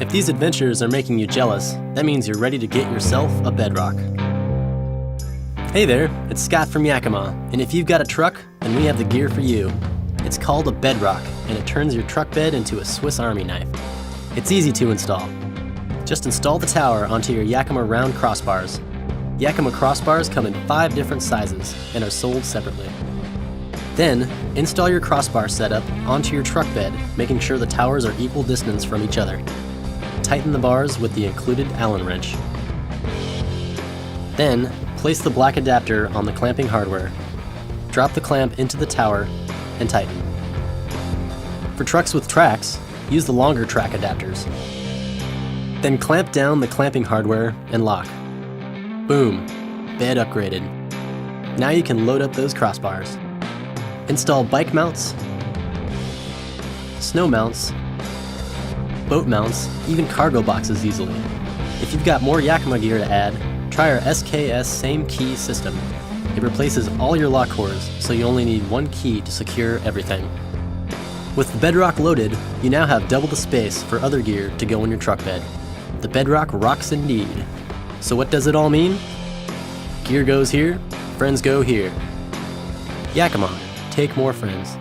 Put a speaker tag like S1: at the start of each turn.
S1: If these adventures are making you jealous, that means you're ready to get yourself a BedRock. Hey there, it's Scott from Yakima, and if you've got a truck, then we have the gear for you. It's called a BedRock, and it turns your truck bed into a Swiss Army knife. It's easy to install. Just install the tower onto your Yakima round crossbars. Yakima crossbars come in 5 different sizes and are sold separately. Then, install your crossbar setup onto your truck bed, making sure the towers are equal distance from each other. Tighten the bars with the included Allen wrench. Then, place the black adapter on the clamping hardware. Drop the clamp into the tower and tighten. For trucks with tracks, use the longer track adapters. Then clamp down the clamping hardware and lock. Boom, bed upgraded. Now you can load up those crossbars. Install bike mounts, snow mounts, boat mounts, even cargo boxes easily. If you've got more Yakima gear to add, try our SKS Same Key system. It replaces all your lock cores, so you only need one key to secure everything. With the BedRock loaded, you now have double the space for other gear to go in your truck bed. The BedRock rocks indeed. So what does it all mean? Gear goes here, friends go here. Yakima, take more friends.